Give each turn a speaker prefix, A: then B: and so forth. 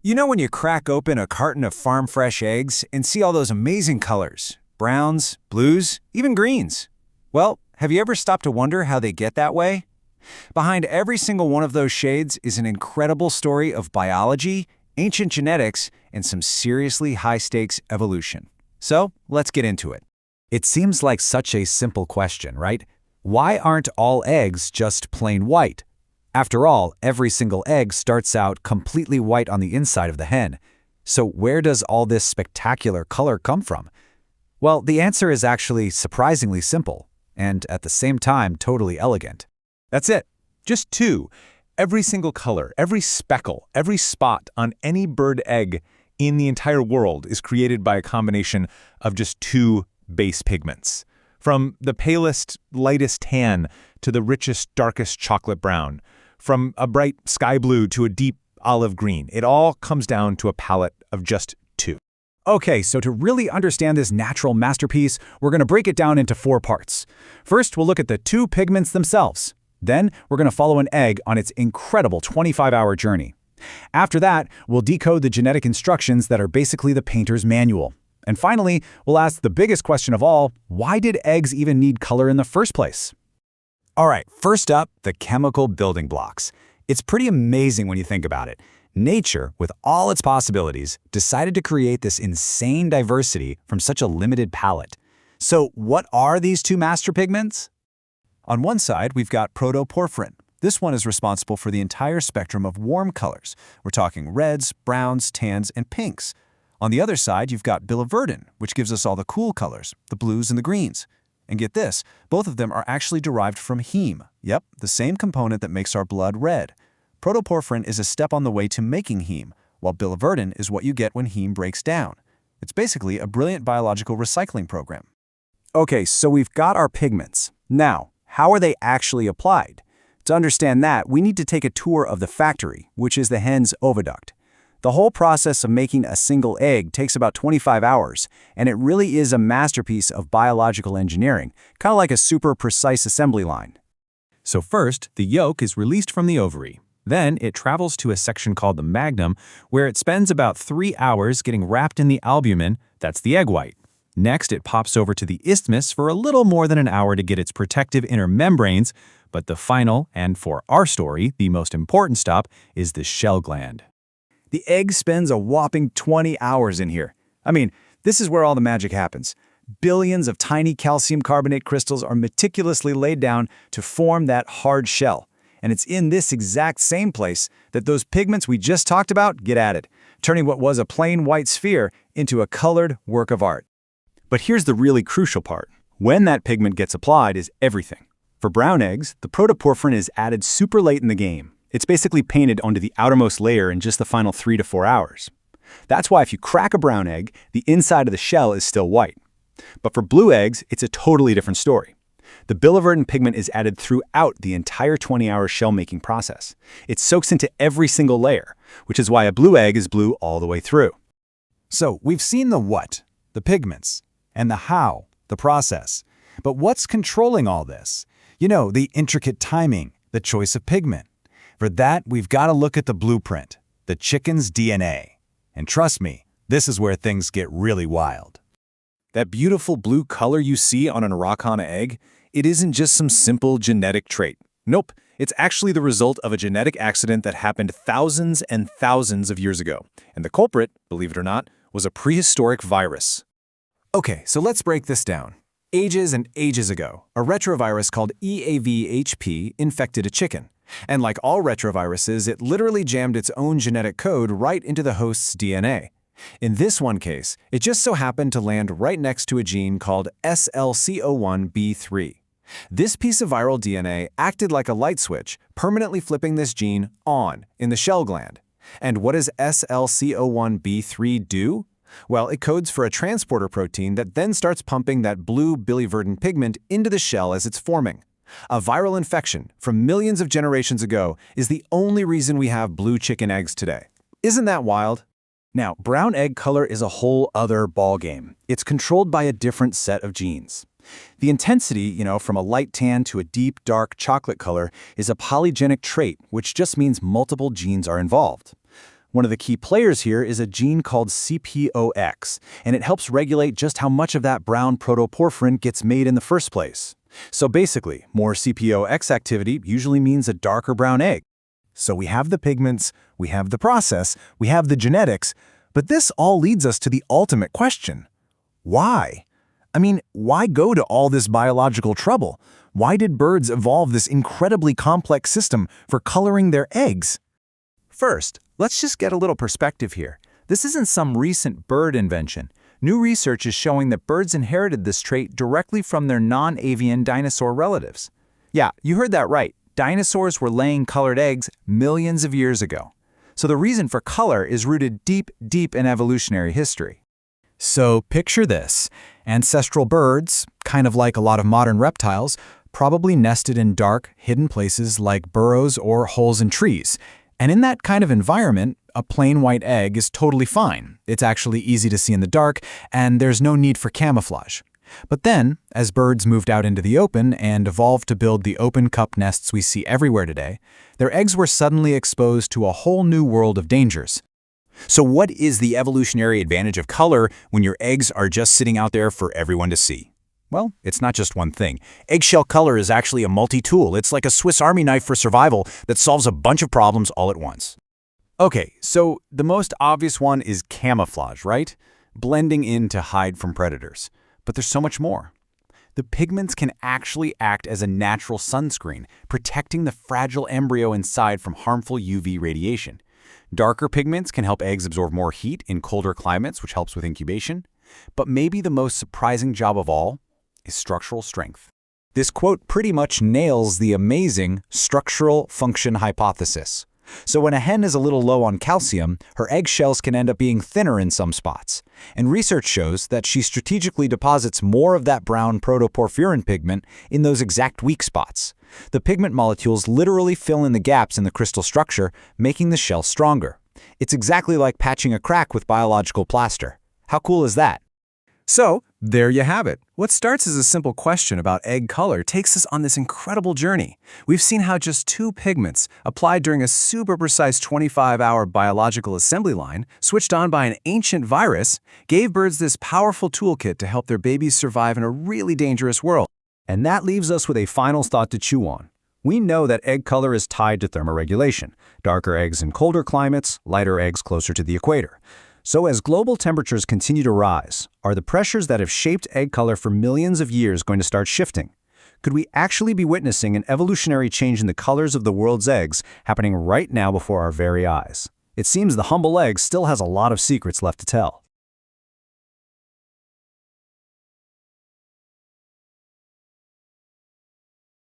A: You know when you crack open a carton of farm-fresh eggs and see all those amazing colors? Browns, blues, even greens. Well, have you ever stopped to wonder how they get that way? Behind every single one of those shades is an incredible story of biology, ancient genetics, and some seriously high-stakes evolution. So, let's get into it. It seems like such a simple question, right? Why aren't all eggs just plain white? After all, every single egg starts out completely white on the inside of the hen. So where does all this spectacular color come from? Well, the answer is actually surprisingly simple, and at the same time totally elegant.
B: That's it. Just two. Every single color, every speckle, every spot on any bird egg in the entire world is created by a combination of just two base pigments. From the palest, lightest tan to the richest, darkest chocolate brown. From a bright sky blue to a deep olive green. It all comes down to a palette of just two.
A: Okay, so to really understand this natural masterpiece, we're going to break it down into 4 parts. First, we'll look at the 2 pigments themselves. Then, we're going to follow an egg on its incredible 25-hour journey. After that, we'll decode the genetic instructions that are basically the painter's manual. And finally, we'll ask the biggest question of all, why did eggs even need color in the first place? All right, first up, the chemical building blocks. It's pretty amazing when you think about it. Nature, with all its possibilities, decided to create this insane diversity from such a limited palette. So what are these 2 master pigments? On one side, we've got protoporphyrin. This one is responsible for the entire spectrum of warm colors. We're talking reds, browns, tans, and pinks. On the other side, you've got biliverdin, which gives us all the cool colors, the blues and the greens. And get this, both of them are actually derived from heme. Yep, the same component that makes our blood red. Protoporphyrin is a step on the way to making heme, while biliverdin is what you get when heme breaks down. It's basically a brilliant biological recycling program. Okay, so we've got our pigments. Now, how are they actually applied? To understand that, we need to take a tour of the factory, which is the hen's oviduct. The whole process of making a single egg takes about 25 hours, and it really is a masterpiece of biological engineering, kind of like a super precise assembly line. So first, the yolk is released from the ovary. Then it travels to a section called the magnum, where it spends about 3 hours getting wrapped in the albumin, that's the egg white. Next, it pops over to the isthmus for a little more than an hour to get its protective inner membranes, but the final, and for our story, the most important stop, is the shell gland. The egg spends a whopping 20 hours in here. I mean, this is where all the magic happens. Billions of tiny calcium carbonate crystals are meticulously laid down to form that hard shell. And it's in this exact same place that those pigments we just talked about get added, turning what was a plain white sphere into a colored work of art. But here's the really crucial part. When that pigment gets applied is everything. For brown eggs, the protoporphyrin is added super late in the game. It's basically painted onto the outermost layer in just the final 3 to 4 hours. That's why if you crack a brown egg, the inside of the shell is still white. But for blue eggs, it's a totally different story. The biliverdin pigment is added throughout the entire 20-hour shell-making process. It soaks into every single layer, which is why a blue egg is blue all the way through. So we've seen the what, the pigments, and the how, the process. But what's controlling all this? You know, the intricate timing, the choice of pigment. For that, we've got to look at the blueprint, the chicken's DNA. And trust me, this is where things get really wild. That beautiful blue color you see on an Araucana egg, it isn't just some simple genetic trait. Nope, it's actually the result of a genetic accident that happened thousands and thousands of years ago. And the culprit, believe it or not, was a prehistoric virus. Okay, so let's break this down. Ages and ages ago, a retrovirus called EAVHP infected a chicken. And like all retroviruses, it literally jammed its own genetic code right into the host's DNA. In this one case, it just so happened to land right next to a gene called SLCO1b3. This piece of viral DNA acted like a light switch, permanently flipping this gene on in the shell gland. And what does SLCO1b3 do? Well, it codes for a transporter protein that then starts pumping that blue biliverdin pigment into the shell as it's forming. A viral infection from millions of generations ago is the only reason we have blue chicken eggs today. Isn't that wild? Now, brown egg color is a whole other ballgame. It's controlled by a different set of genes. The intensity, from a light tan to a deep, dark chocolate color is a polygenic trait, which just means multiple genes are involved. One of the key players here is a gene called CPOX, and it helps regulate just how much of that brown protoporphyrin gets made in the first place. So basically, more CPOX activity usually means a darker brown egg. So we have the pigments, we have the process, we have the genetics, but this all leads us to the ultimate question. Why? I mean, why go to all this biological trouble? Why did birds evolve this incredibly complex system for coloring their eggs? First, let's just get a little perspective here. This isn't some recent bird invention. New research is showing that birds inherited this trait directly from their non-avian dinosaur relatives. Yeah, you heard that right. Dinosaurs were laying colored eggs millions of years ago. So the reason for color is rooted deep, deep in evolutionary history. So picture this. Ancestral birds, kind of like a lot of modern reptiles, probably nested in dark, hidden places like burrows or holes in trees. And in that kind of environment, a plain white egg is totally fine. It's actually easy to see in the dark, and there's no need for camouflage. But then, as birds moved out into the open and evolved to build the open cup nests we see everywhere today, their eggs were suddenly exposed to a whole new world of dangers.
C: So what is the evolutionary advantage of color when your eggs are just sitting out there for everyone to see? Well, it's not just one thing. Eggshell color is actually a multi-tool. It's like a Swiss Army knife for survival that solves a bunch of problems all at once.
A: Okay, so the most obvious one is camouflage, right? Blending in to hide from predators. But there's so much more. The pigments can actually act as a natural sunscreen, protecting the fragile embryo inside from harmful UV radiation. Darker pigments can help eggs absorb more heat in colder climates, which helps with incubation. But maybe the most surprising job of all is structural strength. This quote pretty much nails the amazing structural function hypothesis. So when a hen is a little low on calcium, her eggshells can end up being thinner in some spots. And research shows that she strategically deposits more of that brown protoporphyrin pigment in those exact weak spots. The pigment molecules literally fill in the gaps in the crystal structure, making the shell stronger. It's exactly like patching a crack with biological plaster. How cool is that?
D: So, there you have it. What starts as a simple question about egg color takes us on this incredible journey. We've seen how just two pigments, applied during a super precise 25-hour biological assembly line, switched on by an ancient virus, gave birds this powerful toolkit to help their babies survive in a really dangerous world.
A: And that leaves us with a final thought to chew on. We know that egg color is tied to thermoregulation. Darker eggs in colder climates, lighter eggs closer to the equator. So as global temperatures continue to rise, are the pressures that have shaped egg color for millions of years going to start shifting? Could we actually be witnessing an evolutionary change in the colors of the world's eggs happening right now before our very eyes? It seems the humble egg still has a lot of secrets left to tell.